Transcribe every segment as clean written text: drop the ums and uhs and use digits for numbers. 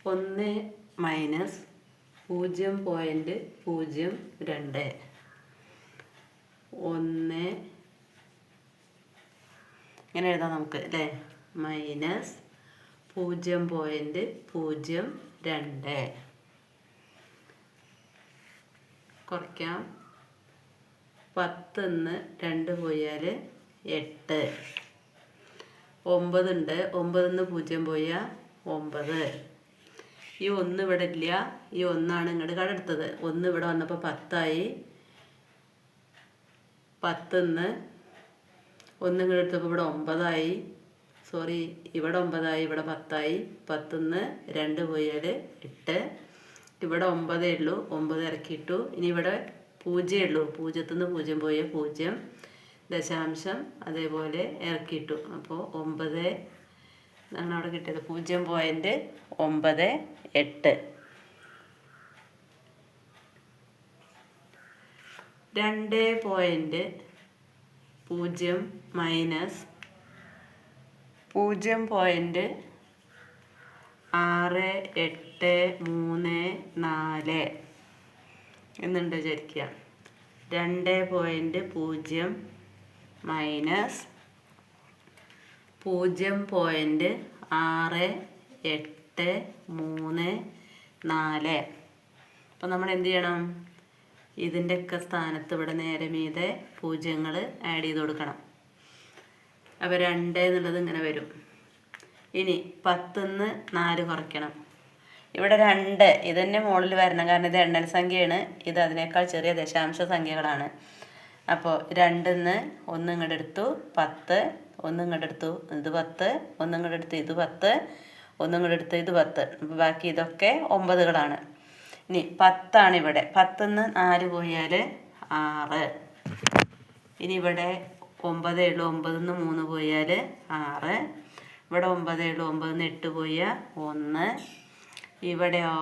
1 minus 0.02 1 ഇങ്ങനെ എഴുതാം നമുക്ക് അല്ലേ. മൈനസ് 0.02 കുറയ്ക്കാം. 10 2 പോയാൽ 8. 9 ഉണ്ട്, 9 0 പോയാൽ 9. ഈ 1 ഇവിടെ ഇല്ല, ഈ 1 ആണ് ഇങ്ങോട്ട് കടെടുത്തത്. 1 ഇവിടെ വന്നപ്പോൾ 10 ആയി. 10 1 ഇങ്ങോട്ട് എടുത്തപ്പോൾ ഇവിടെ 9 ആയി. സോറി, ഇവിടെ 9 ആയി, ഇവിടെ 10 ആയി. 10 2 പോയാൽ 8. ഇവിടെ 9 ഉള്ളൂ, 9 ഇറക്കിയിട്ടു. ഇനി ഇവിടെ 0 ഉള്ളൂ, 0 0 പോയാൽ 0. ദശാംശം അതേപോലെ ഇറക്കിയിട്ടു. അപ്പോൾ 9 എന്നാണ് അവിടെ കിട്ടിയത്. 0.98. 2.0 മൈനസ് 0.6834 എന്നുണ്ട് വിചാരിക്കുക. 2.0 മൈനസ് 0.6834. അപ്പം നമ്മൾ എന്ത് ചെയ്യണം? ഇതിൻ്റെയൊക്കെ സ്ഥാനത്ത് ഇവിടെ നേരെ മീതെ പൂജ്യങ്ങൾ ആഡ് ചെയ്ത് കൊടുക്കണം. അപ്പോൾ 2 എന്നുള്ളത് ഇങ്ങനെ വരും. ഇനി 10 4 കുറയ്ക്കണം. ഇവിടെ 2 ഇതന്നെ മുകളിൽ വരണം, കാരണം ഇത് എണ്ണൽ സംഖ്യയാണ്. ഇത് അതിനേക്കാൾ ചെറിയ ദശാംശ സംഖ്യകളാണ്. അപ്പോൾ 2 1 ഇങ്ങോട്ട് എടുത്തു 10, 1 ഇങ്ങോട്ട് എടുത്തു ഇത് 10, 1 ഇങ്ങോട്ട് എടുത്തു ഇത് 10, 1 ഇങ്ങോട്ട് എടുത്തു ഇത് 10. അപ്പോൾ ബാക്കി ഇതൊക്കെ 9കളാണ്. ഇനി 10 ഇവിടെ. 10 4 പോയാൽ 6. ഇനി ഇവിടെ 9 ഉള്ളൂ, 9 3 പോയാൽ 6. ഇവിടെ 9 ഉള്ളൂ, 9 8 പോയാൽ 1. ഇവിടെയോ,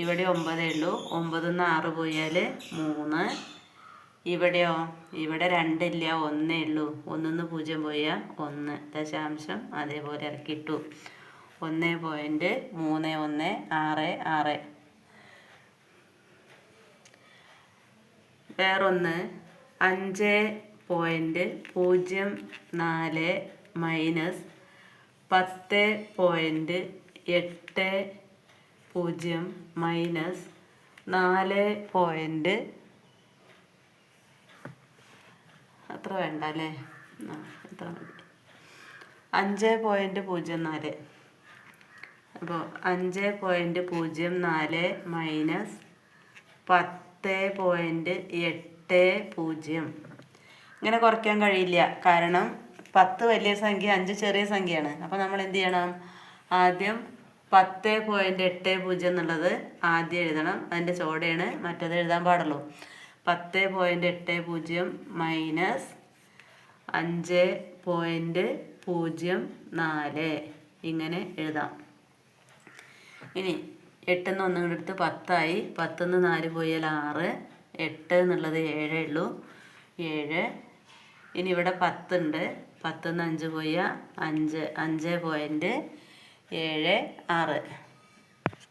ഇവിടെ 9 ഉള്ളൂ, 9 6 പോയാൽ 3. ഇവിടെയോ, ഇവിടെ 2 ഇല്ല, 1 ഉള്ളൂ, 1 0 പോയാൽ 1. ദശാംശം അതേപോലെ ഇറക്കിയിട്ടു. 1.3166. വേറൊന്ന് 5.04 മൈനസ് 10.80 മൈനസ് 4. അത്ര വേണ്ട അല്ലേ, എത്ര മതി. 5.04. അപ്പോൾ 5.04 മൈനസ് 10.80. ഇങ്ങനെ കുറയ്ക്കാൻ കഴിയില്ല, കാരണം 10 വലിയ സംഖ്യ, 5 ചെറിയ സംഖ്യയാണ്. അപ്പോൾ നമ്മൾ എന്ത് ചെയ്യണം? ആദ്യം 10.80 എന്നുള്ളത് ആദ്യം എഴുതണം. അതിൻ്റെ ചോടയാണ്, മറ്റത് എഴുതാൻ പാടുള്ളൂ. 10.80 മൈനസ് 5.04 ഇങ്ങനെ എഴുതാം. ഇനി 8 1 കൂടെ എടുത്ത് 10 ആയി. 10 4 പോയാൽ 6. 8 എന്നുള്ളത് 7 ഉള്ളൂ, 7. ഇനി ഇവിടെ 10 ഉണ്ട്, 10 5 പോയാൽ 5. 5.76.